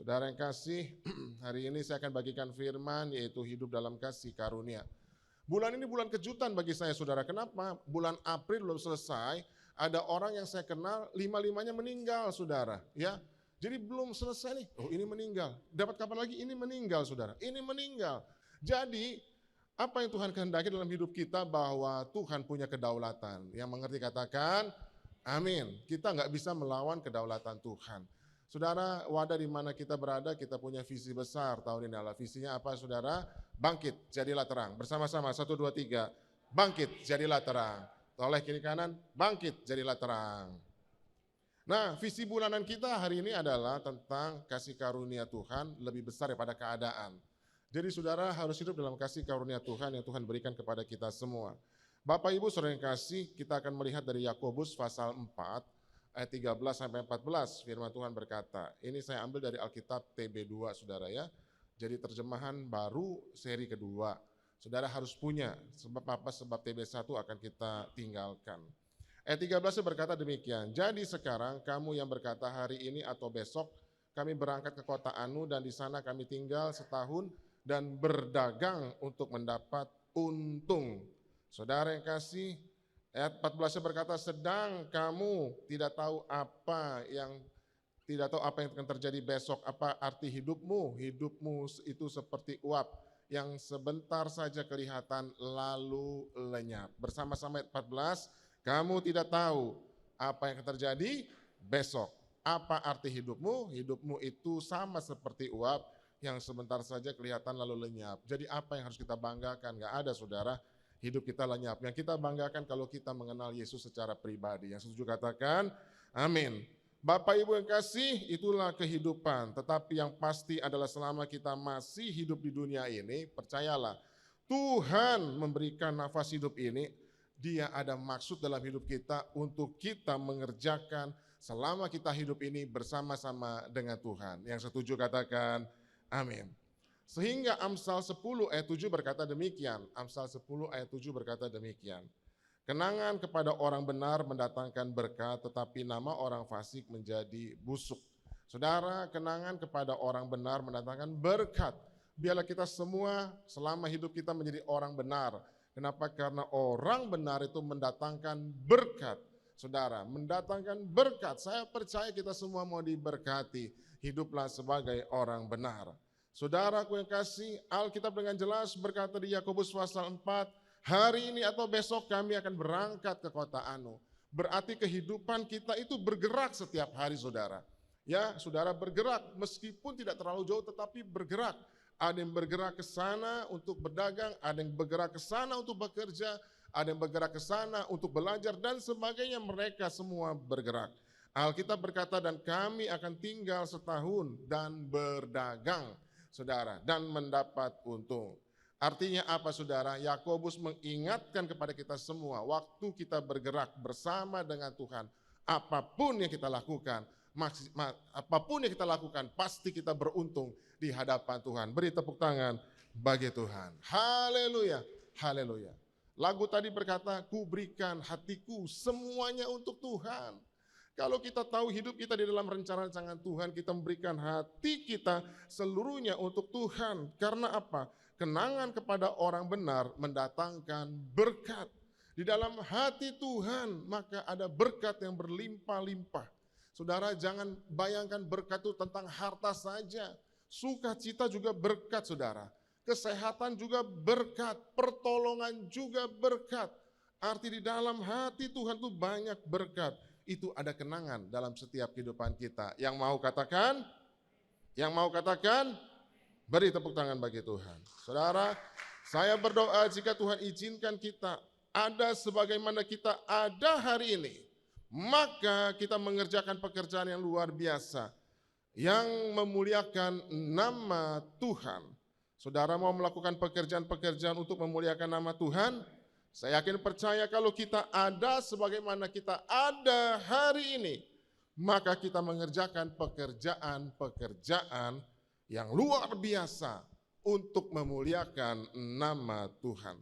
Saudara yang kasih, hari ini saya akan bagikan firman yaitu hidup dalam kasih karunia. Bulan ini bulan kejutan bagi saya saudara. Kenapa? Bulan April belum selesai, ada orang yang saya kenal, lima-limanya meninggal saudara. Ya, jadi belum selesai nih, oh ini meninggal. Dapat kabar lagi, ini meninggal saudara, ini meninggal. Jadi apa yang Tuhan kehendaki dalam hidup kita bahwa Tuhan punya kedaulatan. Yang mengerti katakan, amin. Kita nggak bisa melawan kedaulatan Tuhan. Saudara, wadah di mana kita berada, kita punya visi besar tahun ini adalah visinya apa saudara? Bangkit, jadilah terang. Bersama-sama, 1, 2, 3. Bangkit, jadilah terang. Toleh kiri kanan, bangkit, jadilah terang. Nah, visi bulanan kita hari ini adalah tentang kasih karunia Tuhan lebih besar daripada keadaan. Jadi saudara harus hidup dalam kasih karunia Tuhan yang Tuhan berikan kepada kita semua. Bapak Ibu saudara yang kasih, kita akan melihat dari Yakobus pasal 4, ayat 13 sampai 14, firman Tuhan berkata, ini saya ambil dari Alkitab TB2 saudara ya, jadi terjemahan baru seri kedua. Saudara harus punya, sebab apa? Sebab TB1 akan kita tinggalkan. Ayat 13 berkata demikian, jadi sekarang kamu yang berkata hari ini atau besok kami berangkat ke kota Anu dan di sana kami tinggal setahun dan berdagang untuk mendapat untung. Saudara yang kasih, ayat 14 berkata, sedang kamu tidak tahu apa yang akan terjadi besok, apa arti hidupmu. Hidupmu itu seperti uap yang sebentar saja kelihatan lalu lenyap. Bersama-sama ayat 14, kamu tidak tahu apa yang akan terjadi besok. Apa arti hidupmu? Hidupmu itu sama seperti uap yang sebentar saja kelihatan lalu lenyap. Jadi apa yang harus kita banggakan? Gak ada saudara. Hidup kita lenyap. Yang kita banggakan kalau kita mengenal Yesus secara pribadi. Yang setuju katakan, amin. Bapak Ibu yang kasih, itulah kehidupan. Tetapi yang pasti adalah selama kita masih hidup di dunia ini, percayalah, Tuhan memberikan nafas hidup ini, Dia ada maksud dalam hidup kita untuk kita mengerjakan selama kita hidup ini bersama-sama dengan Tuhan. Yang setuju katakan, amin. Sehingga Amsal 10 ayat 7 berkata demikian. Amsal 10 ayat 7 berkata demikian. Kenangan kepada orang benar mendatangkan berkat, tetapi nama orang fasik menjadi busuk. Saudara, kenangan kepada orang benar mendatangkan berkat. Biarlah kita semua selama hidup kita menjadi orang benar. Kenapa? Karena orang benar itu mendatangkan berkat. Saudara, mendatangkan berkat. Saya percaya kita semua mau diberkati. Hiduplah sebagai orang benar. Saudaraku yang kasih, Alkitab dengan jelas berkata di Yakobus pasal 4, hari ini atau besok kami akan berangkat ke kota Anu. Berarti kehidupan kita itu bergerak setiap hari saudara. Ya, saudara bergerak meskipun tidak terlalu jauh tetapi bergerak. Ada yang bergerak ke sana untuk berdagang, ada yang bergerak ke sana untuk bekerja, ada yang bergerak ke sana untuk belajar dan sebagainya, mereka semua bergerak. Alkitab berkata dan kami akan tinggal setahun dan berdagang. Saudara, dan mendapat untung. Artinya apa saudara? Yakobus mengingatkan kepada kita semua, waktu kita bergerak bersama dengan Tuhan, apapun yang kita lakukan, pasti kita beruntung di hadapan Tuhan. Beri tepuk tangan bagi Tuhan. Haleluya, haleluya. Lagu tadi berkata, ku berikan hatiku semuanya untuk Tuhan. Kalau kita tahu hidup kita di dalam rencana rancangan Tuhan, kita memberikan hati kita seluruhnya untuk Tuhan. Karena apa? Kenangan kepada orang benar mendatangkan berkat. Di dalam hati Tuhan maka ada berkat yang berlimpah-limpah. Saudara jangan bayangkan berkat itu tentang harta saja. Sukacita juga berkat saudara. Kesehatan juga berkat. Pertolongan juga berkat. Arti di dalam hati Tuhan itu banyak berkat. Itu ada kenangan dalam setiap kehidupan kita. Yang mau katakan? Yang mau katakan? Beri tepuk tangan bagi Tuhan. Saudara, saya berdoa jika Tuhan izinkan kita ada sebagaimana kita ada hari ini, maka kita mengerjakan pekerjaan yang luar biasa, yang memuliakan nama Tuhan. Saudara mau melakukan pekerjaan-pekerjaan untuk memuliakan nama Tuhan? Saya yakin percaya kalau kita ada sebagaimana kita ada hari ini, maka kita mengerjakan pekerjaan-pekerjaan yang luar biasa untuk memuliakan nama Tuhan.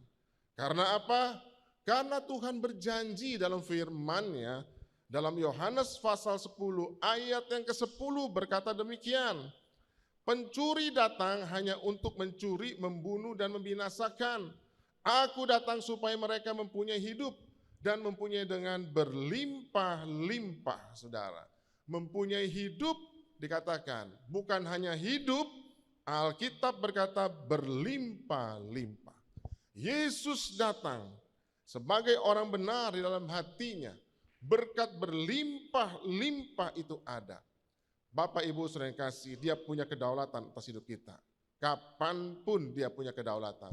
Karena apa? Karena Tuhan berjanji dalam firman-Nya, dalam Yohanes pasal 10 ayat yang ke-10 berkata demikian. Pencuri datang hanya untuk mencuri, membunuh, dan membinasakan. Aku datang supaya mereka mempunyai hidup dan mempunyai dengan berlimpah-limpah, saudara. Mempunyai hidup dikatakan, bukan hanya hidup, Alkitab berkata berlimpah-limpah. Yesus datang sebagai orang benar di dalam hatinya. Berkat berlimpah-limpah itu ada. Bapak Ibu saudara yang kasih, dia punya kedaulatan atas hidup kita. Kapanpun dia punya kedaulatan.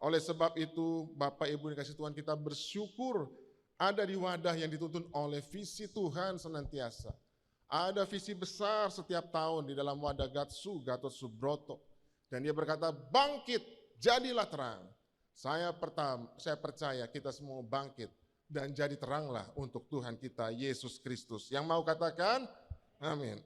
Oleh sebab itu Bapak Ibu yang kasih Tuhan, kita bersyukur ada di wadah yang dituntun oleh visi Tuhan senantiasa. Ada visi besar setiap tahun di dalam wadah Gatot Subroto. Dan dia berkata, bangkit, jadilah terang. Saya percaya kita semua bangkit dan jadi teranglah untuk Tuhan kita Yesus Kristus. Yang mau katakan, amin.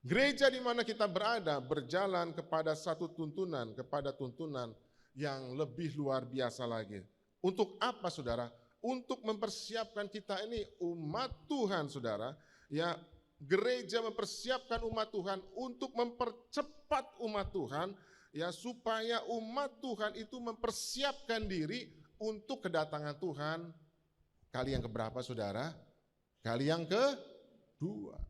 Gereja di mana kita berada berjalan kepada satu tuntunan, kepada tuntunan yang lebih luar biasa lagi. Untuk apa saudara? Untuk mempersiapkan kita ini umat Tuhan saudara. Ya, gereja mempersiapkan umat Tuhan untuk mempercepat umat Tuhan. Ya, supaya umat Tuhan itu mempersiapkan diri untuk kedatangan Tuhan. Kali yang keberapa saudara? Kali yang kedua.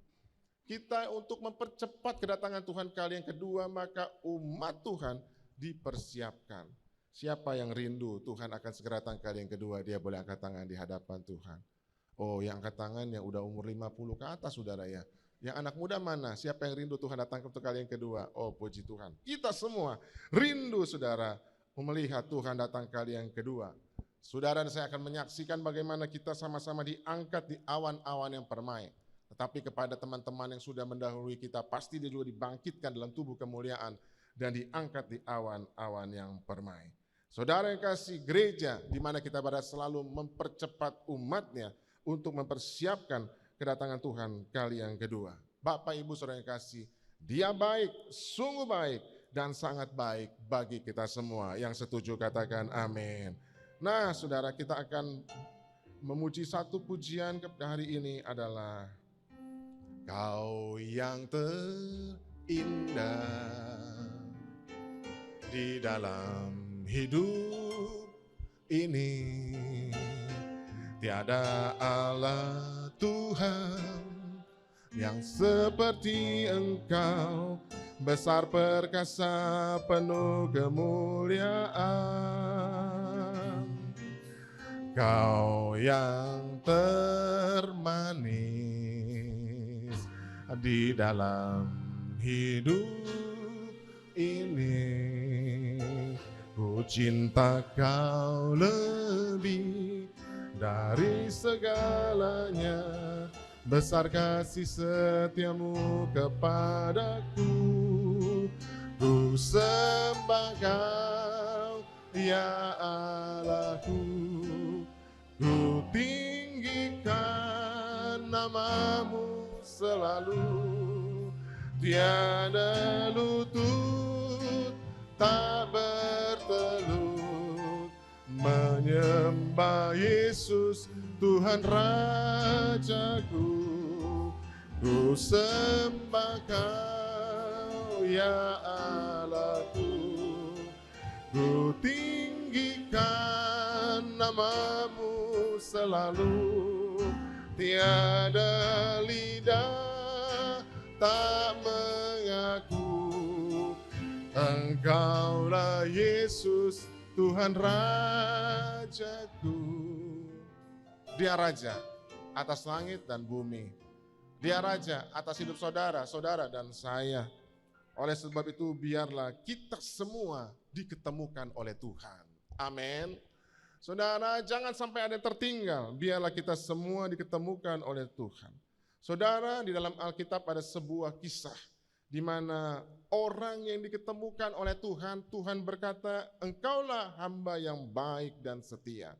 Kita untuk mempercepat kedatangan Tuhan kali yang kedua, maka umat Tuhan dipersiapkan. Siapa yang rindu Tuhan akan segera datang kali yang kedua, dia boleh angkat tangan di hadapan Tuhan. Oh, yang angkat tangan yang udah umur 50 ke atas saudara ya. Yang anak muda mana? Siapa yang rindu Tuhan datang untuk kali yang kedua? Oh, puji Tuhan. Kita semua rindu saudara melihat Tuhan datang kali yang kedua. Saudara, saya akan menyaksikan bagaimana kita sama-sama diangkat di awan-awan yang permai. Tetapi kepada teman-teman yang sudah mendahului kita, pasti dia juga dibangkitkan dalam tubuh kemuliaan dan diangkat di awan-awan yang permai. Saudara yang kasih, gereja di mana kita berada selalu mempercepat umatnya untuk mempersiapkan kedatangan Tuhan kali yang kedua. Bapak Ibu saudara yang kasih, dia baik, sungguh baik dan sangat baik bagi kita semua. Yang setuju katakan amin. Nah saudara, kita akan memuji satu pujian hari ini adalah Kau yang terindah di dalam hidup ini, tiada Allah Tuhan yang seperti Engkau, besar perkasa penuh kemuliaan. Kau yang termanis di dalam hidup ini, ku cinta Kau lebih dari segalanya, besar kasih setiamu kepadaku. Ku sembah Kau ya Allahku, ku tinggikan namamu selalu, tiada lutut tak bertelut, menyembah Yesus Tuhan Rajaku. Ku sembah Kau ya Allahku, ku tinggikan namamu selalu, tiada lidah tak mengaku Engkaulah Yesus Tuhan Rajaku. Dia Raja atas langit dan bumi. Dia Raja atas hidup saudara, saudara dan saya. Oleh sebab itu biarlah kita semua diketemukan oleh Tuhan. Amin. Saudara, jangan sampai ada yang tertinggal. Biarlah kita semua diketemukan oleh Tuhan. Saudara, di dalam Alkitab ada sebuah kisah di mana orang yang diketemukan oleh Tuhan, Tuhan berkata, engkaulah hamba yang baik dan setia.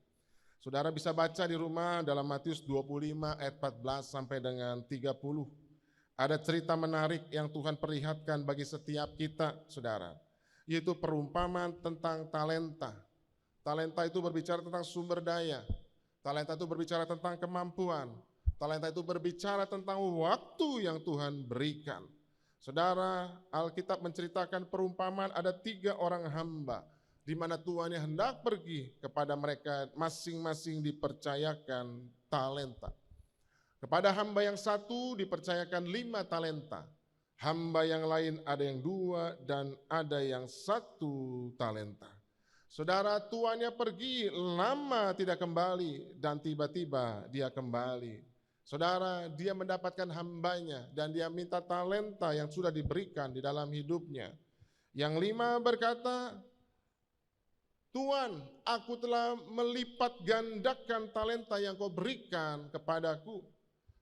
Saudara bisa baca di rumah dalam Matius 25 ayat 14 sampai dengan 30. Ada cerita menarik yang Tuhan perlihatkan bagi setiap kita, saudara. Yaitu perumpamaan tentang talenta. Talenta itu berbicara tentang sumber daya. Talenta itu berbicara tentang kemampuan. Talenta itu berbicara tentang waktu yang Tuhan berikan. Saudara, Alkitab menceritakan perumpamaan ada 3 orang hamba, di mana tuannya hendak pergi, kepada mereka masing-masing dipercayakan talenta. Kepada hamba yang satu dipercayakan 5 talenta, hamba yang lain ada yang 2 dan ada yang 1 talenta. Saudara, tuannya pergi, lama tidak kembali, dan tiba-tiba dia kembali. Saudara, dia mendapatkan hambanya dan dia minta talenta yang sudah diberikan di dalam hidupnya. Yang 5 berkata, Tuan, aku telah melipat gandakan talenta yang kau berikan kepadaku.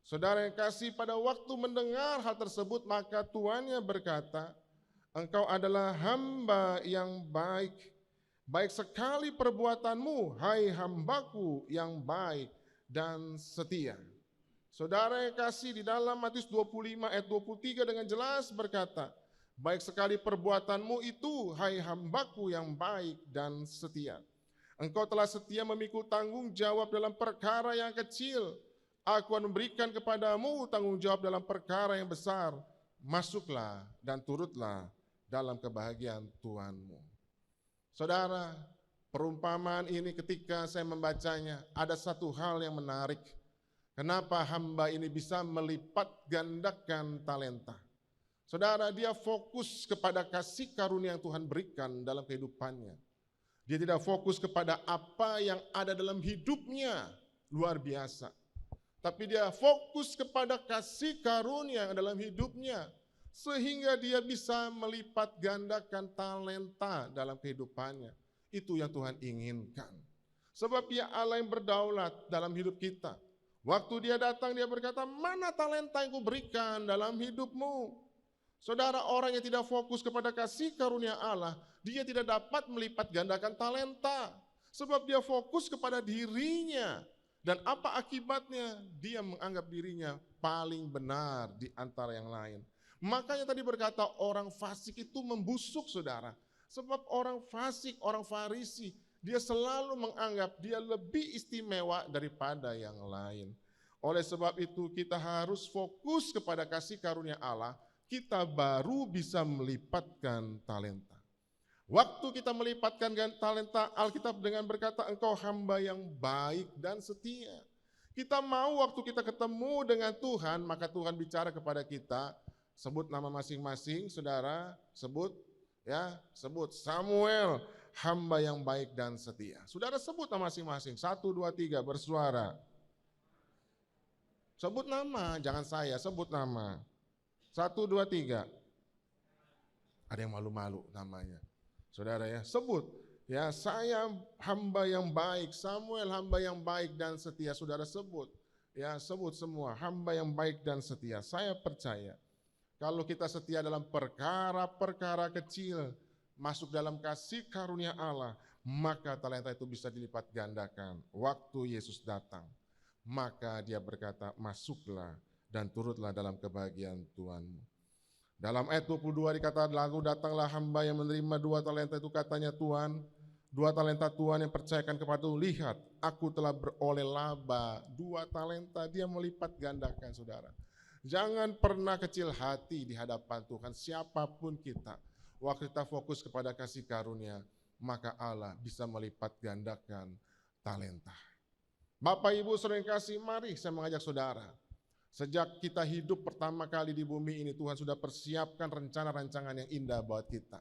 Saudara yang kasih, pada waktu mendengar hal tersebut, maka tuannya berkata, engkau adalah hamba yang baik. Baik sekali perbuatanmu, hai hambaku yang baik dan setia. Saudara yang kasih, di dalam Matius 25 ayat 23 dengan jelas berkata, baik sekali perbuatanmu itu, hai hambaku yang baik dan setia. Engkau telah setia memikul tanggung jawab dalam perkara yang kecil. Aku akan memberikan kepadamu tanggung jawab dalam perkara yang besar. Masuklah dan turutlah dalam kebahagiaan Tuhanmu. Saudara, perumpamaan ini ketika saya membacanya, ada satu hal yang menarik. Kenapa hamba ini bisa melipat gandakan talenta? Saudara, dia fokus kepada kasih karunia yang Tuhan berikan dalam kehidupannya. Dia tidak fokus kepada apa yang ada dalam hidupnya, luar biasa. Tapi dia fokus kepada kasih karunia yang dalam hidupnya, sehingga dia bisa melipat gandakan talenta dalam kehidupannya. Itu yang Tuhan inginkan. Sebab dia Allah yang berdaulat dalam hidup kita. Waktu dia datang, dia berkata, mana talenta yang kuberikan dalam hidupmu? Saudara, orang yang tidak fokus kepada kasih karunia Allah, dia tidak dapat melipat gandakan talenta. Sebab dia fokus kepada dirinya. Dan apa akibatnya? Dia menganggap dirinya paling benar di antara yang lain. Makanya tadi berkata orang fasik itu membusuk, saudara. Sebab orang fasik, orang Farisi, dia selalu menganggap dia lebih istimewa daripada yang lain. Oleh sebab itu kita harus fokus kepada kasih karunia Allah, kita baru bisa melipatkan talenta. Waktu kita melipatkan talenta, Alkitab dengan berkata, engkau hamba yang baik dan setia. Kita mau waktu kita ketemu dengan Tuhan, maka Tuhan bicara kepada kita, sebut nama masing-masing, saudara, sebut Samuel, hamba yang baik dan setia. Saudara sebut nama masing-masing, 1, 2, 3, bersuara. Sebut nama, jangan saya, sebut nama. 1, 2, 3. Ada yang malu-malu namanya. Saudara ya, sebut. Ya, saya hamba yang baik, Samuel hamba yang baik dan setia. Saudara sebut. Ya, sebut semua, hamba yang baik dan setia. Saya percaya, kalau kita setia dalam perkara-perkara kecil, masuk dalam kasih karunia Allah, maka talenta itu bisa dilipat gandakan. Waktu Yesus datang, maka dia berkata, masuklah dan turutlah dalam kebahagiaan Tuhanmu. Dalam ayat 22 dikatakan, lalu datanglah hamba yang menerima 2 talenta itu, katanya, Tuhan, 2 talenta Tuhan yang percayakan kepadaku, lihat, aku telah beroleh laba 2 talenta. Dia melipat gandakan, saudara. Jangan pernah kecil hati di hadapan Tuhan, siapapun kita. Waktu kita fokus kepada kasih karunia, maka Allah bisa melipat gandakan talenta. Bapak Ibu saudara yang kasih, mari saya mengajak saudara. Sejak kita hidup pertama kali di bumi ini, Tuhan sudah persiapkan rencana-rancangan yang indah buat kita.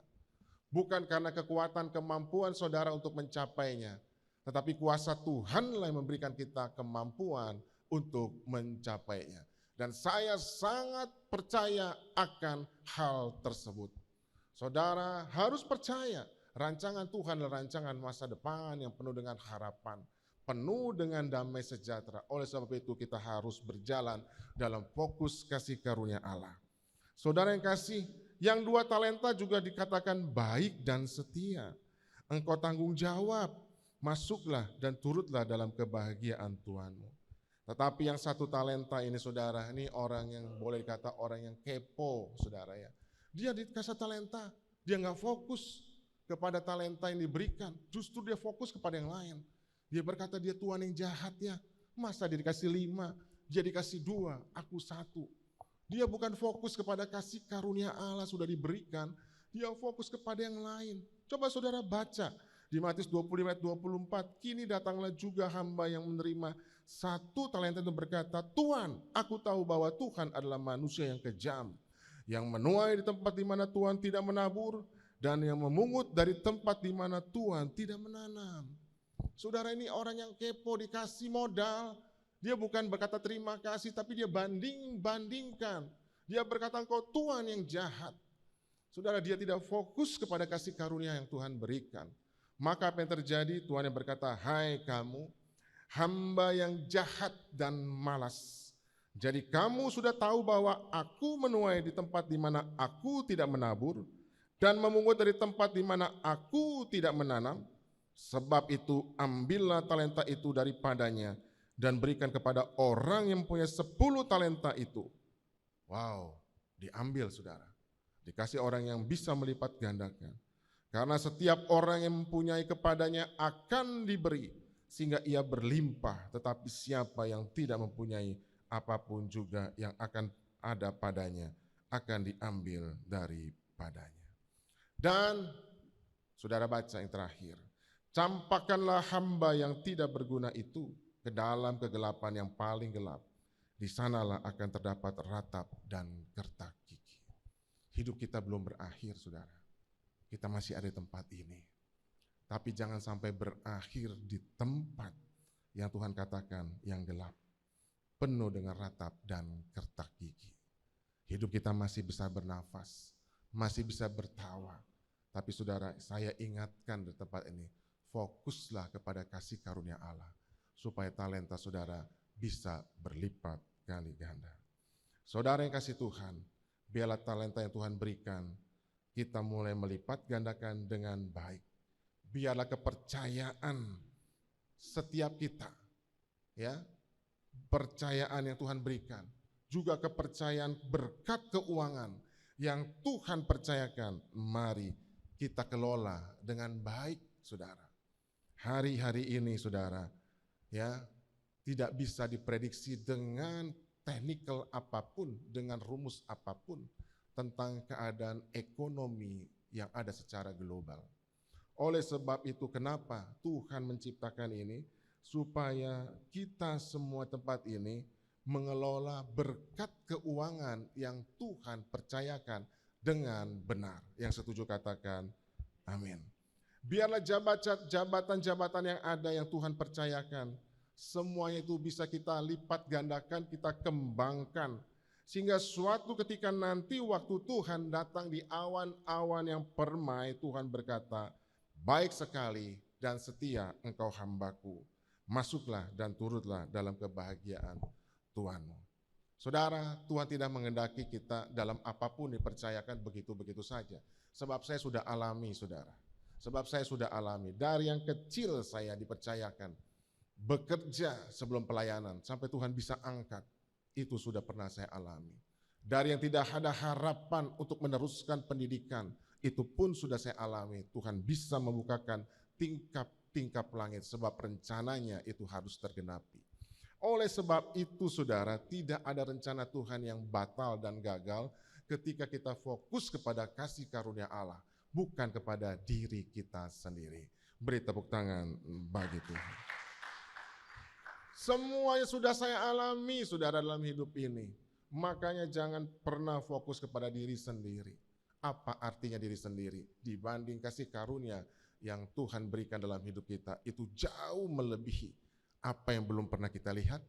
Bukan karena kekuatan kemampuan saudara untuk mencapainya, tetapi kuasa Tuhanlah yang memberikan kita kemampuan untuk mencapainya. Dan saya sangat percaya akan hal tersebut. Saudara harus percaya, rancangan Tuhan adalah rancangan masa depan yang penuh dengan harapan, penuh dengan damai sejahtera. Oleh sebab itu kita harus berjalan dalam fokus kasih karunia Allah. Saudara yang kasih, yang 2 talenta juga dikatakan baik dan setia. Engkau tanggung jawab, masuklah dan turutlah dalam kebahagiaan Tuhanmu. Tetapi yang 1 talenta ini, saudara, ini orang yang boleh dikata orang yang kepo, saudara ya. Dia dikasih talenta, dia nggak fokus kepada talenta yang diberikan, justru dia fokus kepada yang lain. Dia berkata dia Tuhan yang jahat ya, masa dia dikasih 5, dia dikasih 2, aku 1. Dia bukan fokus kepada kasih karunia Allah sudah diberikan, dia fokus kepada yang lain. Coba saudara baca di Matius 25 ayat 24, kini datanglah juga hamba yang menerima 1 talenta itu berkata, Tuhan, aku tahu bahwa Tuhan adalah manusia yang kejam, yang menuai di tempat di mana Tuhan tidak menabur, dan yang memungut dari tempat di mana Tuhan tidak menanam. Saudara, ini orang yang kepo, dikasih modal, dia bukan berkata terima kasih, tapi dia bandingkan. Dia berkata engkau Tuhan yang jahat. Saudara, dia tidak fokus kepada kasih karunia yang Tuhan berikan. Maka apa yang terjadi? Tuhan yang berkata, hai kamu, hamba yang jahat dan malas. Jadi kamu sudah tahu bahwa aku menuai di tempat di mana aku tidak menabur, dan memungut dari tempat di mana aku tidak menanam. Sebab itu ambillah talenta itu daripadanya dan berikan kepada orang yang punya 10 talenta itu. Wow, diambil saudara. Dikasih orang yang bisa melipat gandakan. Karena setiap orang yang mempunyai kepadanya akan diberi, sehingga ia berlimpah. Tetapi siapa yang tidak mempunyai apapun juga yang akan ada padanya, akan diambil daripadanya. Dan saudara baca yang terakhir, campakkanlah hamba yang tidak berguna itu ke dalam kegelapan yang paling gelap. Di sanalah akan terdapat ratap dan gertak gigi. Hidup kita belum berakhir, saudara. Kita masih ada di tempat ini. Tapi jangan sampai berakhir di tempat yang Tuhan katakan yang gelap, penuh dengan ratap dan gertak gigi. Hidup kita masih bisa bernafas, masih bisa bertawa. Tapi saudara, saya ingatkan di tempat ini, fokuslah kepada kasih karunia Allah, supaya talenta saudara bisa berlipat kali ganda. Saudara yang kasih Tuhan, biarlah talenta yang Tuhan berikan, kita mulai melipat gandakan dengan baik. Biarlah kepercayaan setiap kita, ya, percayaan yang Tuhan berikan, juga kepercayaan berkat keuangan yang Tuhan percayakan, mari kita kelola dengan baik, saudara. Hari-hari ini, saudara, ya, tidak bisa diprediksi dengan teknikal apapun, dengan rumus apapun tentang keadaan ekonomi yang ada secara global. Oleh sebab itu, kenapa Tuhan menciptakan ini? Supaya kita semua tempat ini mengelola berkat keuangan yang Tuhan percayakan dengan benar. Yang setuju katakan amin. Biarlah jabatan-jabatan yang ada yang Tuhan percayakan, semuanya itu bisa kita lipat gandakan, kita kembangkan. Sehingga suatu ketika nanti waktu Tuhan datang di awan-awan yang permai, Tuhan berkata, baik sekali dan setia engkau hambaku, masuklah dan turutlah dalam kebahagiaan Tuhanmu. Saudara, Tuhan tidak menghendaki kita dalam apapun dipercayakan begitu-begitu saja. Sebab saya sudah alami, saudara. Sebab saya sudah alami. Dari yang kecil saya dipercayakan bekerja sebelum pelayanan sampai Tuhan bisa angkat. Itu sudah pernah saya alami. Dari yang tidak ada harapan untuk meneruskan pendidikan, itu pun sudah saya alami. Tuhan bisa membukakan tingkap langit sebab rencananya itu harus tergenapi. Oleh sebab itu, saudara, tidak ada rencana Tuhan yang batal dan gagal ketika kita fokus kepada kasih karunia Allah, bukan kepada diri kita sendiri. Beri tepuk tangan bagi Tuhan. Semuanya sudah saya alami, saudara, dalam hidup ini. Makanya jangan pernah fokus kepada diri sendiri. Apa artinya diri sendiri? Dibanding kasih karunia yang Tuhan berikan dalam hidup kita, itu jauh melebihi apa yang belum pernah kita lihat,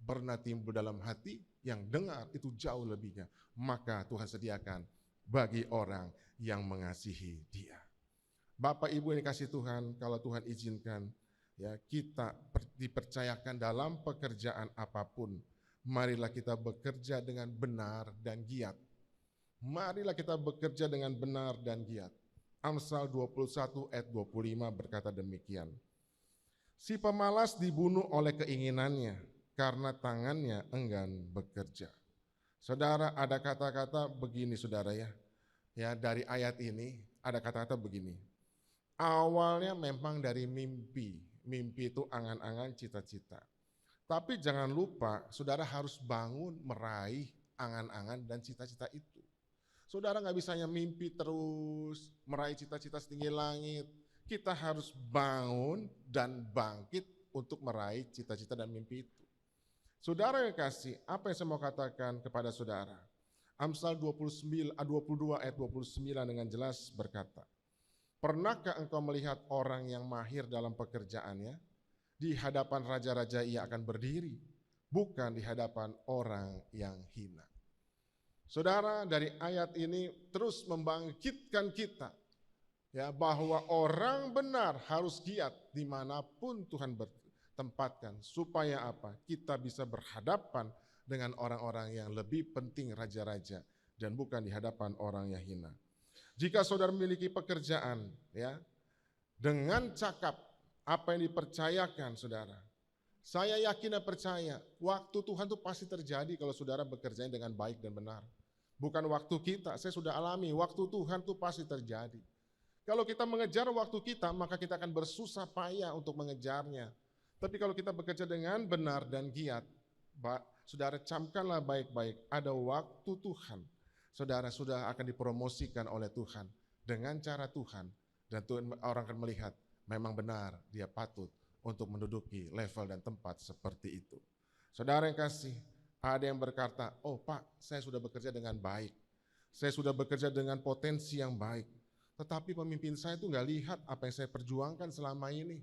pernah timbul dalam hati, yang dengar itu jauh lebihnya. Maka Tuhan sediakan bagi orang yang mengasihi Dia. Bapak Ibu yang dikasihi Tuhan, kalau Tuhan izinkan, ya, kita dipercayakan dalam pekerjaan apapun, marilah kita bekerja dengan benar dan giat. Marilah kita bekerja dengan benar dan giat. Amsal 21 ayat 25 berkata demikian. Si pemalas dibunuh oleh keinginannya karena tangannya enggan bekerja. Saudara, ada kata-kata begini, saudara, ya. Ya, dari ayat ini ada kata-kata begini. Awalnya memang dari mimpi. Mimpi itu angan-angan, cita-cita. Tapi jangan lupa, saudara harus bangun meraih angan-angan dan cita-cita itu. Saudara nggak bisa hanya mimpi terus, meraih cita-cita setinggi langit. Kita harus bangun dan bangkit untuk meraih cita-cita dan mimpi itu. Saudara yang kasih, apa yang saya mau katakan kepada saudara? Amsal 22 ayat 29 dengan jelas berkata, pernahkah engkau melihat orang yang mahir dalam pekerjaannya? Di hadapan raja-raja ia akan berdiri, bukan di hadapan orang yang hina. Saudara, dari ayat ini terus membangkitkan kita ya, bahwa orang benar harus giat dimanapun Tuhan bertempatkan, supaya apa? Kita bisa berhadapan dengan orang-orang yang lebih penting, raja-raja, dan bukan di hadapan orang yang hina. Jika saudara memiliki pekerjaan ya, dengan cakap apa yang dipercayakan saudara, saya yakin dan percaya waktu Tuhan itu pasti terjadi kalau saudara bekerja dengan baik dan benar. Bukan waktu kita, saya sudah alami, waktu Tuhan itu pasti terjadi. Kalau kita mengejar waktu kita, maka kita akan bersusah payah untuk mengejarnya. Tapi kalau kita bekerja dengan benar dan giat, saudara camkanlah baik-baik, ada waktu Tuhan. Saudara sudah akan dipromosikan oleh Tuhan dengan cara Tuhan. Dan Tuhan, orang akan melihat, memang benar dia patut untuk menduduki level dan tempat seperti itu. Saudara yang kasih, ada yang berkata, oh Pak, saya sudah bekerja dengan baik. Saya sudah bekerja dengan potensi yang baik. Tetapi pemimpin saya itu nggak lihat apa yang saya perjuangkan selama ini.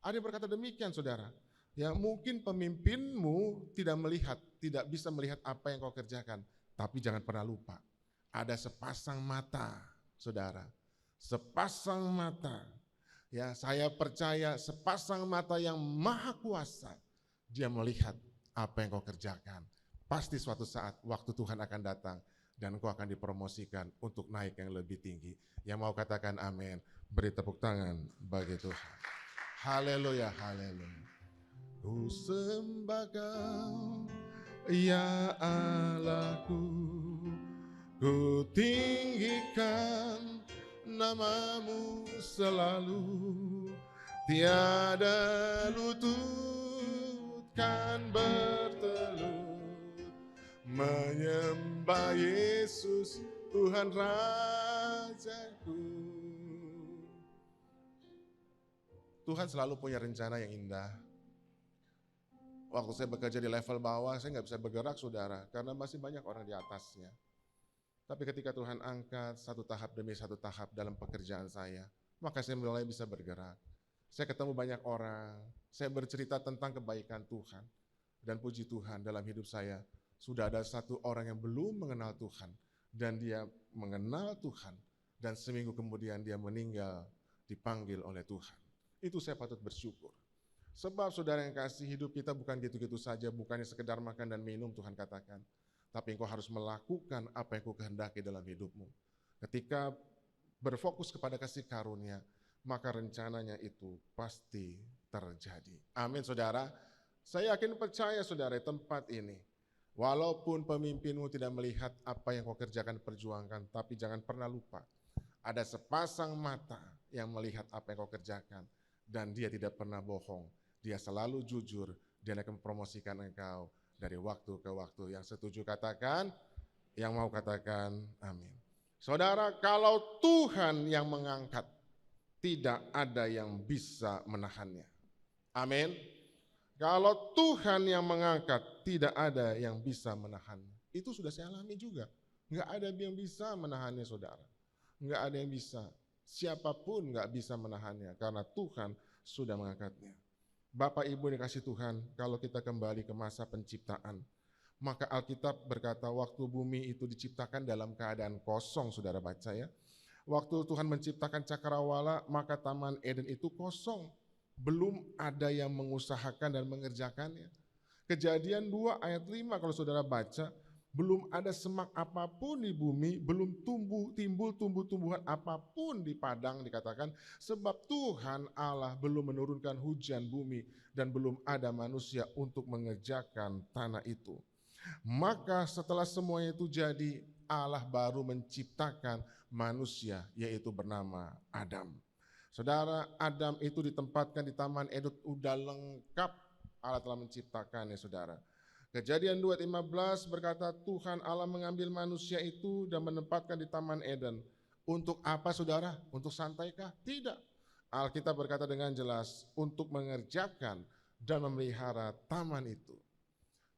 Ada yang berkata demikian saudara. Ya mungkin pemimpinmu tidak melihat, tidak bisa melihat apa yang kau kerjakan. Tapi jangan pernah lupa, ada sepasang mata saudara. Sepasang mata. Ya saya percaya sepasang mata yang maha kuasa. Dia melihat apa yang kau kerjakan. Pasti suatu saat waktu Tuhan akan datang dan kau akan dipromosikan untuk naik yang lebih tinggi. Yang mau katakan amin, beri tepuk tangan bagi Tuhan. Haleluya, haleluya. Ku sembah Kau, ya Allahku, ku tinggikan namamu selalu, tiada lutut kan bertelut, menyembah Yesus Tuhan Rajaku. Tuhan selalu punya rencana yang indah. Waktu saya bekerja di level bawah, saya nggak bisa bergerak saudara, karena masih banyak orang di atasnya. Tapi ketika Tuhan angkat satu tahap demi satu tahap dalam pekerjaan saya, maka saya mulai bisa bergerak. Saya ketemu banyak orang, saya bercerita tentang kebaikan Tuhan. Dan puji Tuhan dalam hidup saya, sudah ada satu orang yang belum mengenal Tuhan. Dan dia mengenal Tuhan, dan seminggu kemudian dia meninggal, dipanggil oleh Tuhan. Itu saya patut bersyukur. Sebab saudara yang kasih, hidup kita bukan gitu-gitu saja, bukannya sekedar makan dan minum Tuhan katakan. Tapi engkau harus melakukan apa yang kau kehendaki dalam hidupmu. Ketika berfokus kepada kasih karunia, maka rencananya itu pasti terjadi. Amin saudara. Saya yakin percaya saudara tempat ini. Walaupun pemimpinmu tidak melihat apa yang kau kerjakan perjuangkan, tapi jangan pernah lupa. Ada sepasang mata yang melihat apa yang kau kerjakan. Dan dia tidak pernah bohong. Dia selalu jujur, dia akan mempromosikan engkau dari waktu ke waktu. Yang setuju katakan, yang mau katakan amin. Saudara, kalau Tuhan yang mengangkat, tidak ada yang bisa menahannya. Amin. Kalau Tuhan yang mengangkat, tidak ada yang bisa menahannya. Itu sudah saya alami juga. Nggak ada yang bisa menahannya saudara. Nggak ada yang bisa. Siapapun nggak bisa menahannya, karena Tuhan sudah mengangkatnya. Bapak Ibu yang dikasih Tuhan, kalau kita kembali ke masa penciptaan, maka Alkitab berkata waktu bumi itu diciptakan dalam keadaan kosong, saudara baca ya. Waktu Tuhan menciptakan cakrawala, maka Taman Eden itu kosong. Belum ada yang mengusahakan dan mengerjakannya. Kejadian 2 ayat 5 kalau saudara baca, belum ada semak apapun di bumi, belum timbul tumbuh-tumbuhan apapun di padang dikatakan, sebab Tuhan Allah belum menurunkan hujan bumi dan belum ada manusia untuk mengerjakan tanah itu. Maka setelah semuanya itu jadi, Allah baru menciptakan manusia, yaitu bernama Adam. Saudara, Adam itu ditempatkan di Taman Eden, udah lengkap Allah telah menciptakannya saudara. Kejadian 2 ayat 15 berkata, Tuhan Allah mengambil manusia itu dan menempatkan di Taman Eden. Untuk apa saudara? Untuk santaikah? Tidak. Alkitab berkata dengan jelas, untuk mengerjakan dan memelihara taman itu.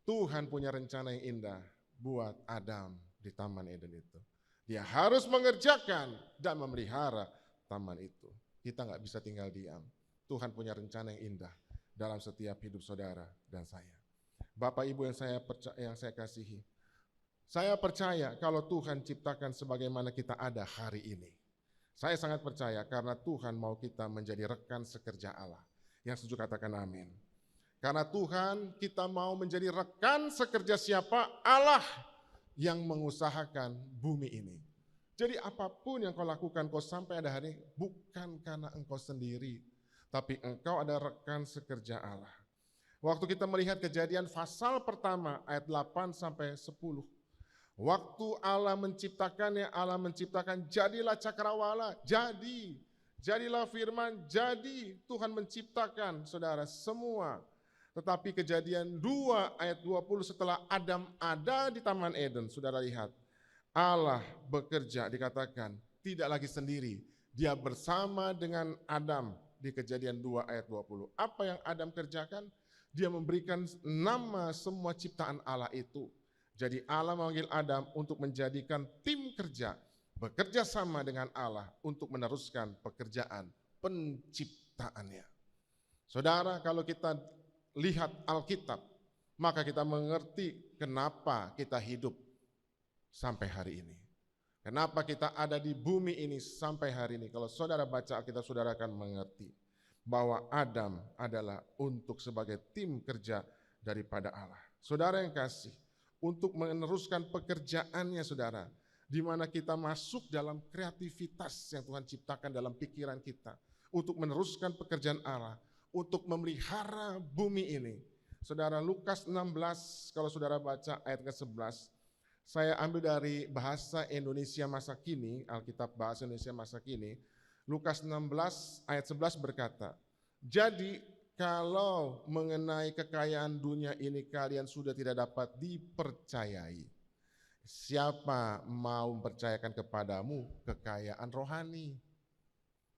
Tuhan punya rencana yang indah buat Adam di Taman Eden itu. Dia harus mengerjakan dan memelihara taman itu. Kita nggak bisa tinggal diam. Tuhan punya rencana yang indah dalam setiap hidup saudara dan saya. Bapak Ibu yang saya kasihi, saya percaya kalau Tuhan ciptakan sebagaimana kita ada hari ini. Saya sangat percaya karena Tuhan mau kita menjadi rekan sekerja Allah. Yang setuju katakan amin. Karena Tuhan kita mau menjadi rekan sekerja siapa? Allah yang mengusahakan bumi ini. Jadi apapun yang kau lakukan, kau sampai ada hari ini, bukan karena engkau sendiri, tapi engkau ada rekan sekerja Allah. Waktu kita melihat Kejadian pasal pertama ayat 8 sampai 10. Waktu Allah menciptakannya, Allah menciptakan jadilah cakrawala, jadilah firman, jadi Tuhan menciptakan saudara semua. Tetapi Kejadian 2 ayat 20 setelah Adam ada di Taman Eden, saudara lihat. Allah bekerja dikatakan tidak lagi sendiri, dia bersama dengan Adam di Kejadian 2 ayat 20. Apa yang Adam kerjakan? Dia memberikan nama semua ciptaan Allah itu. Jadi Allah memanggil Adam untuk menjadikan tim kerja, bekerja sama dengan Allah untuk meneruskan pekerjaan penciptaannya. Saudara, kalau kita lihat Alkitab, maka kita mengerti kenapa kita hidup sampai hari ini. Kenapa kita ada di bumi ini sampai hari ini. Kalau saudara baca Alkitab, saudara akan mengerti bahwa Adam adalah untuk sebagai tim kerja daripada Allah. Saudara yang kasih, untuk meneruskan pekerjaannya saudara, di mana kita masuk dalam kreativitas yang Tuhan ciptakan dalam pikiran kita, untuk meneruskan pekerjaan Allah, untuk memelihara bumi ini. Saudara, Lukas 16, kalau saudara baca ayat ke-11, saya ambil dari bahasa Indonesia masa kini, Alkitab bahasa Indonesia masa kini. Lukas 16 ayat 11 berkata, jadi kalau mengenai kekayaan dunia ini kalian sudah tidak dapat dipercayai, siapa mau mempercayakan kepadamu kekayaan rohani?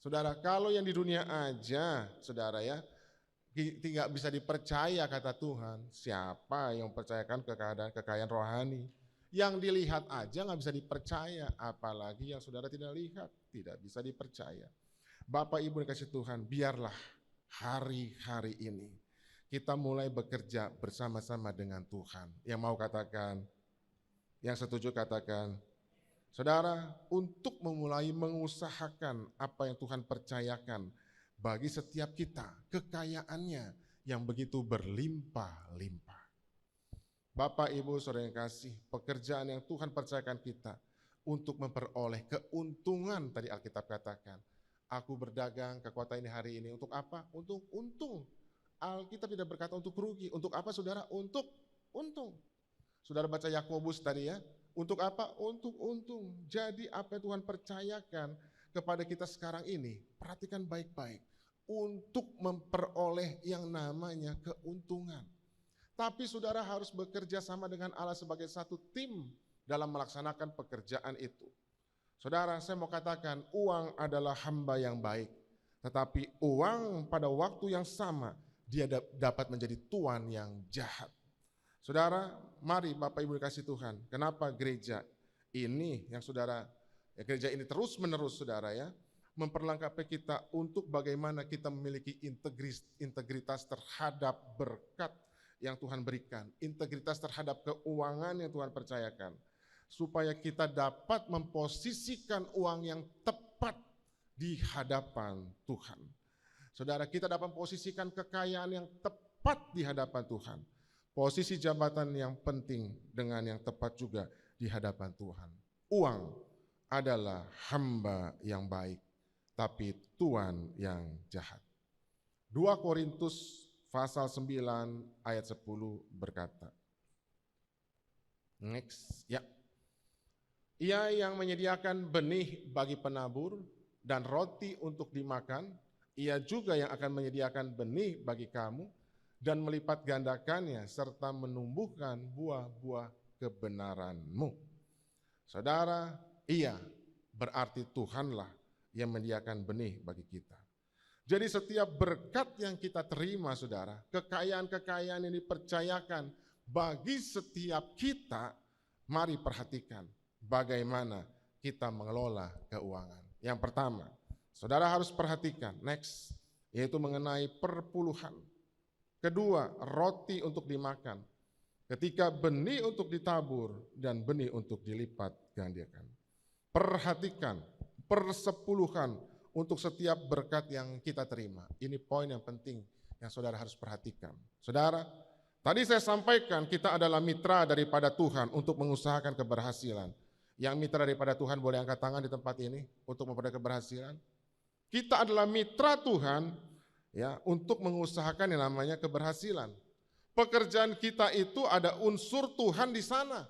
Saudara, kalau yang di dunia aja, saudara ya, tidak bisa dipercaya kata Tuhan, siapa yang mempercayakan kekayaan rohani? Yang dilihat aja nggak bisa dipercaya, apalagi yang saudara tidak lihat, tidak bisa dipercaya. Bapak Ibu dikasih Tuhan, biarlah hari-hari ini kita mulai bekerja bersama-sama dengan Tuhan. Yang mau katakan, yang setuju katakan. Saudara, untuk memulai mengusahakan apa yang Tuhan percayakan bagi setiap kita, kekayaannya yang begitu berlimpah-limpah. Bapak, Ibu, saudara yang kasih, pekerjaan yang Tuhan percayakan kita untuk memperoleh keuntungan, tadi Alkitab katakan, aku berdagang ke kota ini hari ini, untuk apa? Untuk untung. Alkitab tidak berkata untuk rugi, untuk apa saudara? Untuk untung. Saudara baca Yakobus tadi ya, untuk apa? Untuk untung. Jadi apa yang Tuhan percayakan kepada kita sekarang ini, perhatikan baik-baik, untuk memperoleh yang namanya keuntungan. Tapi saudara harus bekerja sama dengan Allah sebagai satu tim dalam melaksanakan pekerjaan itu. Saudara, saya mau katakan uang adalah hamba yang baik. Tetapi uang pada waktu yang sama, dia dapat menjadi tuan yang jahat. Saudara, mari Bapak Ibu dikasih Tuhan. Kenapa gereja ini yang saudara, ya gereja ini terus menerus saudara ya, memperlengkapi kita untuk bagaimana kita memiliki integritas terhadap berkat yang Tuhan berikan, integritas terhadap keuangan yang Tuhan percayakan, supaya kita dapat memposisikan uang yang tepat di hadapan Tuhan. Saudara, kita dapat memposisikan kekayaan yang tepat di hadapan Tuhan, posisi jabatan yang penting dengan yang tepat juga di hadapan Tuhan. Uang adalah hamba yang baik, tapi tuan yang jahat. 2 Korintus pasal 9 ayat 10 berkata, next, ya. Ia yang menyediakan benih bagi penabur dan roti untuk dimakan, ia juga yang akan menyediakan benih bagi kamu dan melipat gandakannya serta menumbuhkan buah-buah kebenaran-Mu. Saudara, iya, berarti Tuhanlah yang menyediakan benih bagi kita. Jadi setiap berkat yang kita terima, saudara, kekayaan-kekayaan yang dipercayakan bagi setiap kita, mari perhatikan bagaimana kita mengelola keuangan. Yang pertama, saudara harus perhatikan, next, yaitu mengenai perpuluhan. Kedua, roti untuk dimakan. Ketika benih untuk ditabur dan benih untuk dilipat gandakan. Perhatikan persepuluhan untuk setiap berkat yang kita terima. Ini poin yang penting yang saudara harus perhatikan. Saudara, tadi saya sampaikan kita adalah mitra daripada Tuhan untuk mengusahakan keberhasilan. Yang mitra daripada Tuhan boleh angkat tangan di tempat ini untuk memperoleh keberhasilan. Kita adalah mitra Tuhan ya untuk mengusahakan yang namanya keberhasilan. Pekerjaan kita itu ada unsur Tuhan di sana.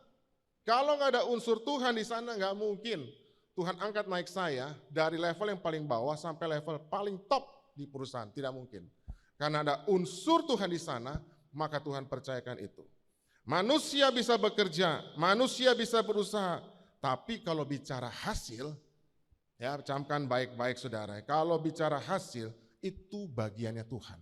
Kalau nggak ada unsur Tuhan di sana, nggak mungkin Tuhan angkat naik saya dari level yang paling bawah sampai level paling top di perusahaan. Tidak mungkin. Karena ada unsur Tuhan di sana, maka Tuhan percayakan itu. Manusia bisa bekerja, manusia bisa berusaha, tapi kalau bicara hasil, ya camkan baik-baik saudara, kalau bicara hasil, itu bagiannya Tuhan.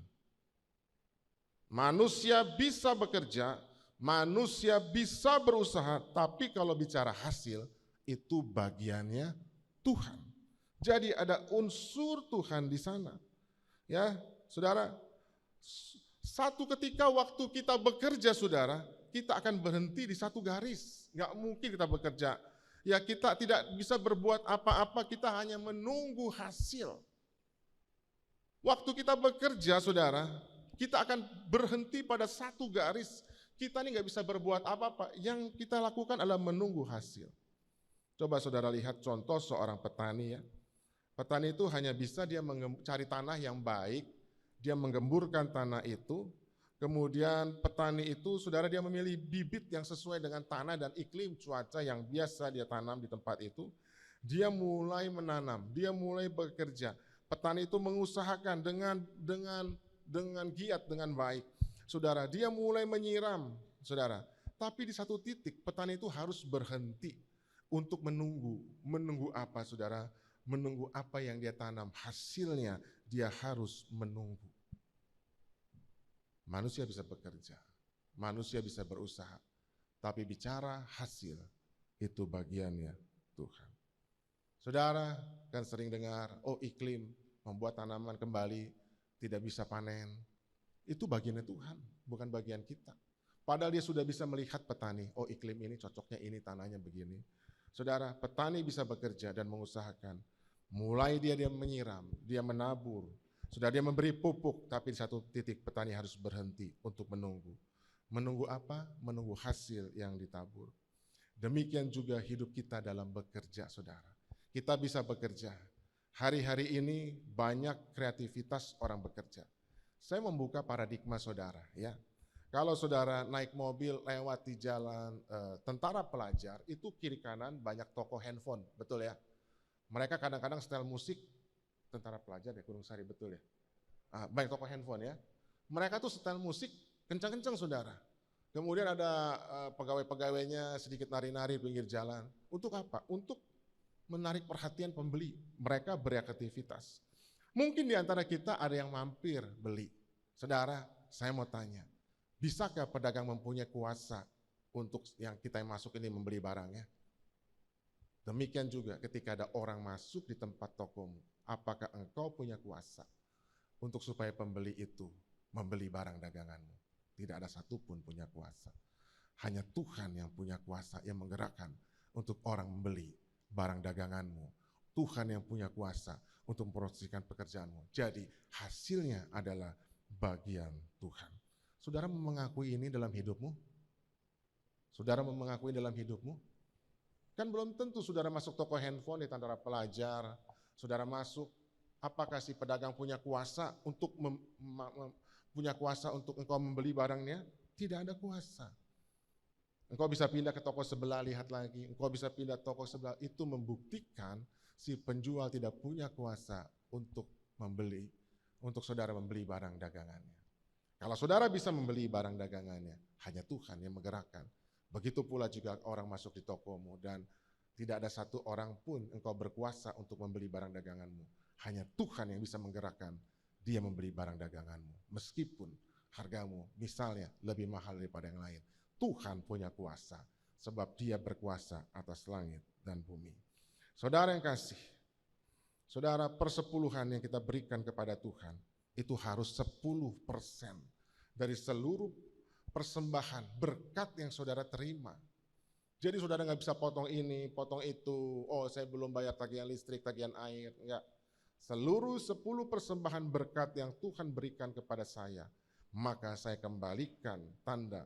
Manusia bisa bekerja, manusia bisa berusaha, tapi kalau bicara hasil, itu bagiannya Tuhan. Jadi ada unsur Tuhan di sana. Ya, saudara, satu ketika waktu kita bekerja, saudara, kita akan berhenti di satu garis. Nggak mungkin kita bekerja. Ya, kita tidak bisa berbuat apa-apa, kita hanya menunggu hasil. Waktu kita bekerja, saudara, kita akan berhenti pada satu garis. Kita ini nggak bisa berbuat apa-apa. Yang kita lakukan adalah menunggu hasil. Coba saudara lihat contoh seorang petani ya. Petani itu hanya bisa dia mencari tanah yang baik, dia menggemburkan tanah itu, kemudian petani itu saudara dia memilih bibit yang sesuai dengan tanah dan iklim cuaca yang biasa dia tanam di tempat itu. Dia mulai menanam, dia mulai bekerja. Petani itu mengusahakan dengan giat, dengan baik. Saudara, dia mulai menyiram, saudara. Tapi di satu titik petani itu harus berhenti untuk menunggu apa saudara? Menunggu apa yang dia tanam, hasilnya dia harus menunggu. Manusia bisa bekerja, manusia bisa berusaha, tapi bicara hasil, itu bagiannya Tuhan. Saudara kan sering dengar, oh iklim membuat tanaman kembali tidak bisa panen. Itu bagiannya Tuhan, bukan bagian kita. Padahal dia sudah bisa melihat petani, oh iklim ini cocoknya ini, tanahnya begini. Saudara, petani bisa bekerja dan mengusahakan. Mulai dia menyiram, dia menabur, sudah dia memberi pupuk, tapi di satu titik petani harus berhenti untuk menunggu. Menunggu apa? Menunggu hasil yang ditabur. Demikian juga hidup kita dalam bekerja, saudara. Kita bisa bekerja. Hari-hari ini banyak kreativitas orang bekerja. Saya membuka paradigma saudara, ya. Kalau saudara naik mobil lewat di jalan tentara pelajar, itu kiri kanan banyak toko handphone, betul ya? Mereka kadang-kadang setel musik tentara pelajar ya, Gunung Sari, betul ya? Banyak toko handphone ya. Mereka tuh setel musik kencang-kencang saudara. Kemudian ada pegawai-pegawainya sedikit nari-nari pinggir jalan. Untuk apa? Untuk menarik perhatian pembeli. Mereka beraktivitas. Mungkin di antara kita ada yang mampir beli. Saudara, saya mau tanya, bisakah pedagang mempunyai kuasa untuk yang kita yang masuk ini membeli barangnya? Demikian juga ketika ada orang masuk di tempat tokomu, apakah engkau punya kuasa untuk supaya pembeli itu membeli barang daganganmu? Tidak ada satupun punya kuasa. Hanya Tuhan yang punya kuasa yang menggerakkan untuk orang membeli barang daganganmu. Tuhan yang punya kuasa untuk mempromosikan pekerjaanmu. Jadi hasilnya adalah bagian Tuhan. Saudara mengakui ini dalam hidupmu? Saudara mengakui dalam hidupmu? Kan belum tentu saudara masuk toko handphone di tentara pelajar, saudara masuk, apakah si pedagang punya kuasa untuk engkau membeli barangnya? Tidak ada kuasa. Engkau bisa pindah ke toko sebelah, lihat lagi, engkau bisa pindah toko sebelah, itu membuktikan si penjual tidak punya kuasa untuk membeli, untuk saudara membeli barang dagangannya. Kalau saudara bisa membeli barang dagangannya, hanya Tuhan yang menggerakkan. Begitu pula juga orang masuk di tokomu dan tidak ada satu orang pun engkau berkuasa untuk membeli barang daganganmu. Hanya Tuhan yang bisa menggerakkan dia membeli barang daganganmu. Meskipun hargamu misalnya lebih mahal daripada yang lain. Tuhan punya kuasa sebab dia berkuasa atas langit dan bumi. Saudara yang kasih, saudara, persepuluhan yang kita berikan kepada Tuhan itu harus 10% dari seluruh persembahan berkat yang saudara terima. Jadi saudara nggak bisa potong ini, potong itu, oh saya belum bayar tagihan listrik, tagihan air, enggak. Seluruh 10 persembahan berkat yang Tuhan berikan kepada saya, maka saya kembalikan tanda,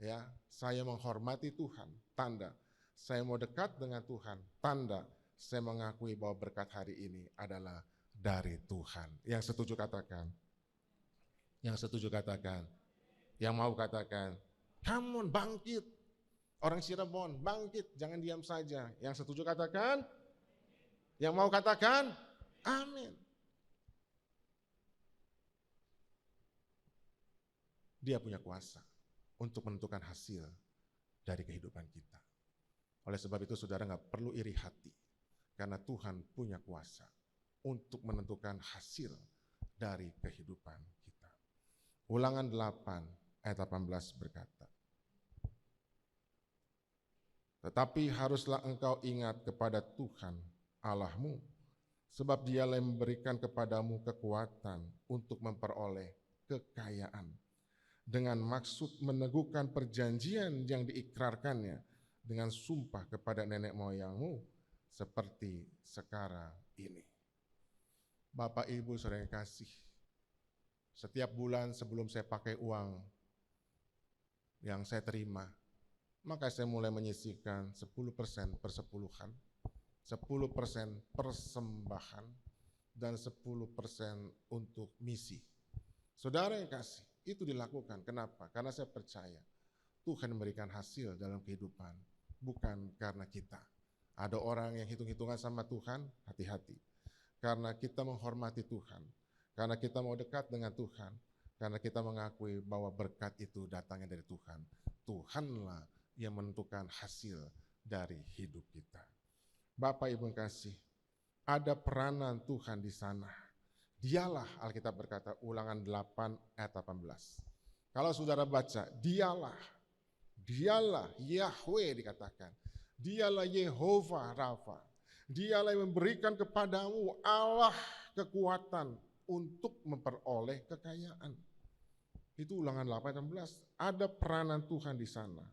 ya, saya menghormati Tuhan, tanda, saya mau dekat dengan Tuhan, tanda, saya mengakui bahwa berkat hari ini adalah dari Tuhan. Yang setuju katakan. Yang setuju katakan. Yang mau katakan, come on, bangkit. Orang Cirebon, bangkit, jangan diam saja. Yang setuju katakan. Yang mau katakan, amin. Dia punya kuasa untuk menentukan hasil dari kehidupan kita. Oleh sebab itu saudara gak perlu iri hati. Karena Tuhan punya kuasa untuk menentukan hasil dari kehidupan kita. Ulangan 8 ayat 18 berkata, tetapi haruslah engkau ingat kepada Tuhan Allahmu, sebab Dialah yang memberikan kepadamu kekuatan untuk memperoleh kekayaan, dengan maksud meneguhkan perjanjian yang diikrarkannya dengan sumpah kepada nenek moyangmu, seperti sekarang ini. Bapak Ibu saudara yang kasih, setiap bulan sebelum saya pakai uang yang saya terima, maka saya mulai menyisihkan 10% persepuluhan, 10% persembahan, dan 10% untuk misi. Saudara yang kasih, itu dilakukan. Kenapa? Karena saya percaya Tuhan memberikan hasil dalam kehidupan, bukan karena kita. Ada orang yang hitung-hitungan sama Tuhan, hati-hati. Karena kita menghormati Tuhan, karena kita mau dekat dengan Tuhan, karena kita mengakui bahwa berkat itu datangnya dari Tuhan. Tuhanlah yang menentukan hasil dari hidup kita. Bapak Ibu yang kasih, ada peranan Tuhan di sana. Dialah, Alkitab berkata, Ulangan 8 ayat 18. Kalau saudara baca, dialah Yahweh dikatakan. Dialah Yehovah Rafa. Dialah yang memberikan kepadamu Allah kekuatan untuk memperoleh kekayaan. Itu Ulangan 8 ayat 18. Ada peranan Tuhan di sana.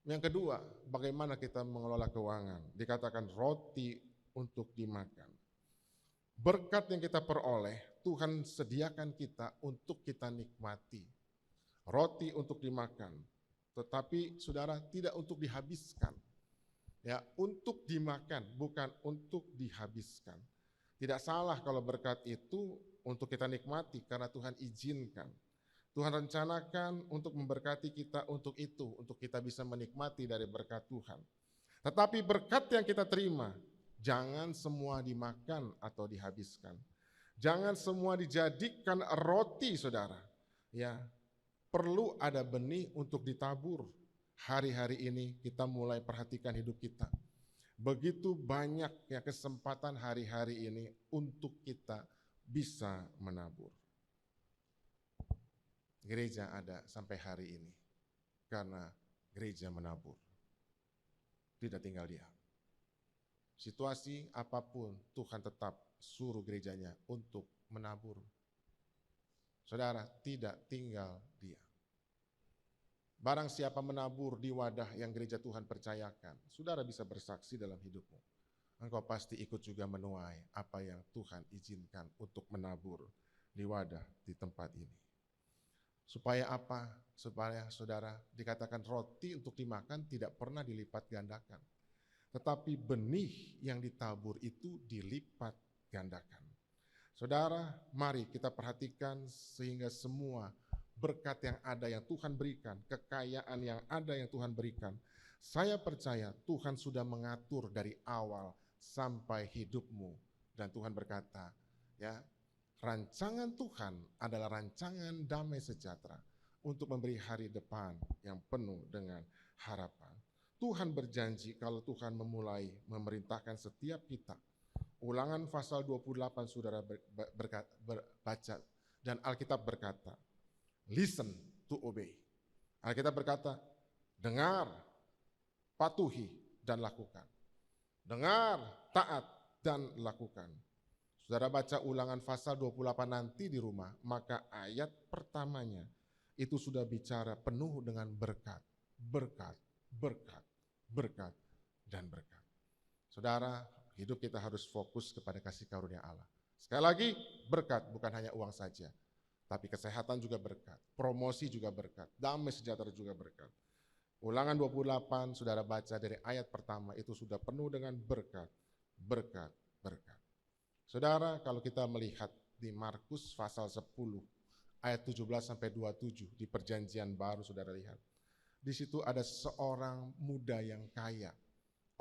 Yang kedua, bagaimana kita mengelola keuangan? Dikatakan roti untuk dimakan. Berkat yang kita peroleh, Tuhan sediakan kita untuk kita nikmati. Roti untuk dimakan, tetapi saudara tidak untuk dihabiskan. Ya, untuk dimakan, bukan untuk dihabiskan. Tidak salah kalau berkat itu untuk kita nikmati karena Tuhan izinkan. Tuhan rencanakan untuk memberkati kita untuk itu, untuk kita bisa menikmati dari berkat Tuhan. Tetapi berkat yang kita terima, jangan semua dimakan atau dihabiskan. Jangan semua dijadikan roti, saudara. Ya, perlu ada benih untuk ditabur. Hari-hari ini kita mulai perhatikan hidup kita. Begitu banyak ya kesempatan hari-hari ini untuk kita bisa menabur. Gereja ada sampai hari ini karena gereja menabur. Tidak tinggal diam. Situasi apapun Tuhan tetap suruh gerejanya untuk menabur. Saudara, tidak tinggal diam. Barang siapa menabur di wadah yang gereja Tuhan percayakan, saudara bisa bersaksi dalam hidupmu. Engkau pasti ikut juga menuai apa yang Tuhan izinkan untuk menabur di wadah di tempat ini. Supaya apa? Supaya saudara dikatakan roti untuk dimakan tidak pernah dilipat gandakan. Tetapi benih yang ditabur itu dilipat gandakan. Saudara, mari kita perhatikan sehingga semua berkat yang ada yang Tuhan berikan, kekayaan yang ada yang Tuhan berikan, saya percaya Tuhan sudah mengatur dari awal sampai hidupmu. Dan Tuhan berkata, ya, rancangan Tuhan adalah rancangan damai sejahtera untuk memberi hari depan yang penuh dengan harapan. Tuhan berjanji kalau Tuhan memulai memerintahkan setiap kita. Ulangan pasal 28 saudara baca dan Alkitab berkata, listen to obey. Alkitab berkata, dengar, patuhi dan lakukan. Dengar, taat dan lakukan. Saudara baca Ulangan pasal 28 nanti di rumah, maka ayat pertamanya itu sudah bicara penuh dengan berkat, berkat, berkat, berkat, dan berkat. Saudara, hidup kita harus fokus kepada kasih karunia Allah. Sekali lagi, berkat bukan hanya uang saja, tapi kesehatan juga berkat, promosi juga berkat, damai sejahtera juga berkat. Ulangan 28, saudara baca dari ayat pertama, itu sudah penuh dengan berkat, berkat, berkat. Saudara, kalau kita melihat di Markus pasal 10, ayat 17-27, di perjanjian baru saudara lihat. Di situ ada seorang muda yang kaya,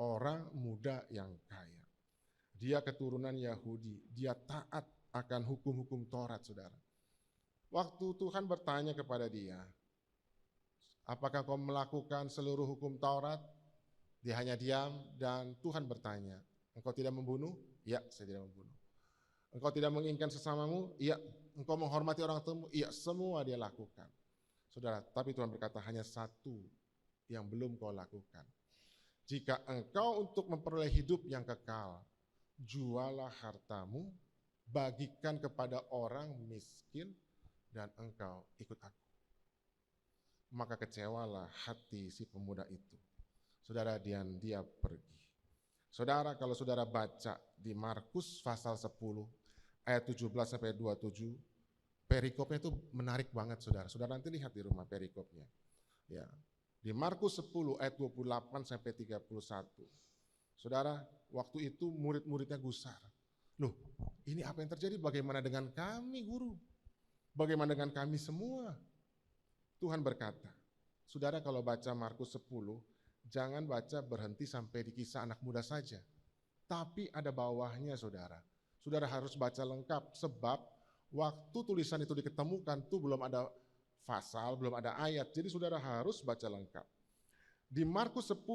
orang muda yang kaya. Dia keturunan Yahudi, dia taat akan hukum-hukum Taurat, saudara. Waktu Tuhan bertanya kepada dia, apakah kau melakukan seluruh hukum Taurat? Dia hanya diam dan Tuhan bertanya, engkau tidak membunuh? Ya, saya tidak membunuh. Engkau tidak menginginkan sesamamu? Iya. Engkau menghormati orang tuamu? Iya, semua dia lakukan. Saudara, tapi Tuhan berkata hanya satu yang belum kau lakukan. Jika engkau untuk memperoleh hidup yang kekal, jualah hartamu, bagikan kepada orang miskin, dan engkau ikut aku. Maka kecewalah hati si pemuda itu. Saudara, dan dia pergi. Saudara, kalau saudara baca di Markus pasal 10, ayat 17-27, perikopnya itu menarik banget, saudara. Saudara nanti lihat di rumah perikopnya. Ya. Di Markus 10 ayat 28-31. Saudara, waktu itu murid-muridnya gusar. Loh, ini apa yang terjadi? Bagaimana dengan kami, guru? Bagaimana dengan kami semua? Tuhan berkata, saudara kalau baca Markus 10, jangan baca berhenti sampai di kisah anak muda saja. Tapi ada bawahnya, saudara. Saudara harus baca lengkap, sebab waktu tulisan itu diketemukan tuh belum ada pasal, belum ada ayat. Jadi saudara harus baca lengkap. Di Markus 10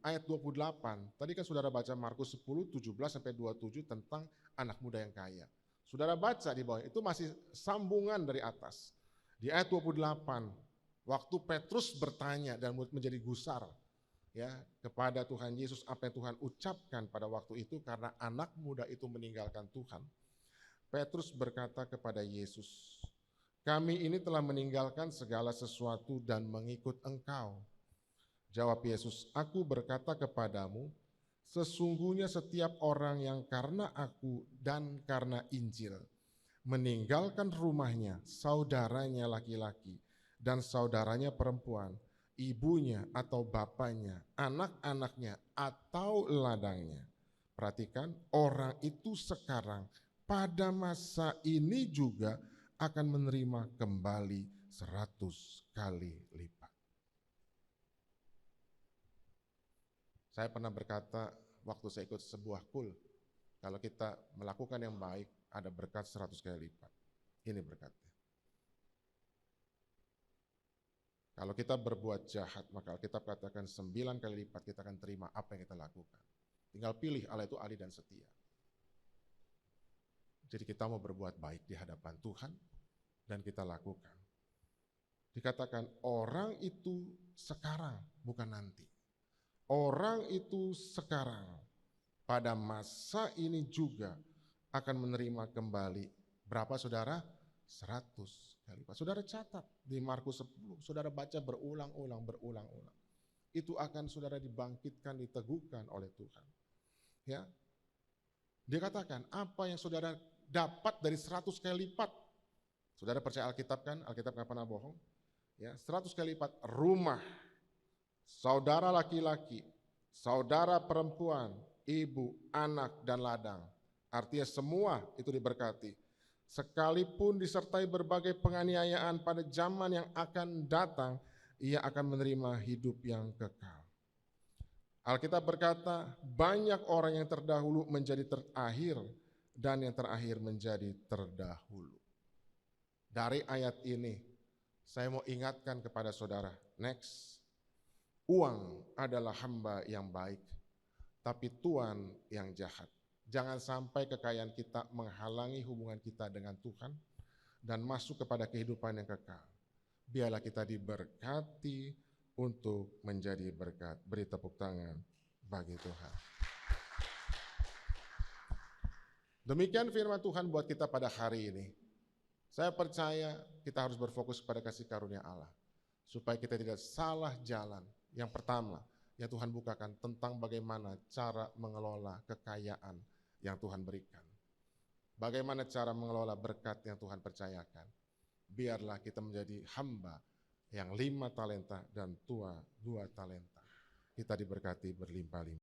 ayat 28, tadi kan saudara baca Markus 10, 17-27 tentang anak muda yang kaya. Saudara baca di bawah, itu masih sambungan dari atas. Di ayat 28, waktu Petrus bertanya dan menjadi gusar ya kepada Tuhan Yesus, apa yang Tuhan ucapkan pada waktu itu karena anak muda itu meninggalkan Tuhan. Petrus berkata kepada Yesus, kami ini telah meninggalkan segala sesuatu dan mengikut Engkau. Jawab Yesus, aku berkata kepadamu, sesungguhnya setiap orang yang karena aku dan karena Injil meninggalkan rumahnya, saudaranya laki-laki dan saudaranya perempuan, ibunya atau bapaknya, anak-anaknya atau ladangnya. Perhatikan, orang itu sekarang pada masa ini juga akan menerima kembali 100 kali lipat. Saya pernah berkata waktu saya ikut sebuah kul, kalau kita melakukan yang baik, ada berkat 100 kali lipat. Ini berkatnya. Kalau kita berbuat jahat, maka Alkitab katakan 9 kali lipat kita akan terima apa yang kita lakukan. Tinggal pilih, Allah itu adil dan setia. Jadi kita mau berbuat baik di hadapan Tuhan, dan kita lakukan. Dikatakan orang itu sekarang, bukan nanti. Orang itu sekarang, pada masa ini juga akan menerima kembali. Berapa saudara? 100 kali lipat. Saudara catat di Markus 10, saudara baca berulang-ulang. Itu akan saudara dibangkitkan, diteguhkan oleh Tuhan. Ya, dia katakan apa yang saudara dapat dari 100 kali lipat. Saudara percaya Alkitab kan? Alkitab nggak pernah bohong. Ya, 100 kali lipat rumah, saudara laki-laki, saudara perempuan, ibu, anak, dan ladang. Artinya semua itu diberkati. Sekalipun disertai berbagai penganiayaan pada zaman yang akan datang, ia akan menerima hidup yang kekal. Alkitab berkata, banyak orang yang terdahulu menjadi terakhir, dan yang terakhir menjadi terdahulu. Dari ayat ini, saya mau ingatkan kepada saudara, next, uang adalah hamba yang baik, tapi Tuhan yang jahat. Jangan sampai kekayaan kita menghalangi hubungan kita dengan Tuhan dan masuk kepada kehidupan yang kekal. Biarlah kita diberkati untuk menjadi berkat. Beri tepuk tangan bagi Tuhan. Demikian firman Tuhan buat kita pada hari ini. Saya percaya kita harus berfokus pada kasih karunia Allah, supaya kita tidak salah jalan. Yang pertama, yang Tuhan bukakan tentang bagaimana cara mengelola kekayaan yang Tuhan berikan. Bagaimana cara mengelola berkat yang Tuhan percayakan. Biarlah kita menjadi hamba yang 5 talenta dan tua 2 talenta. Kita diberkati berlimpah-limpah.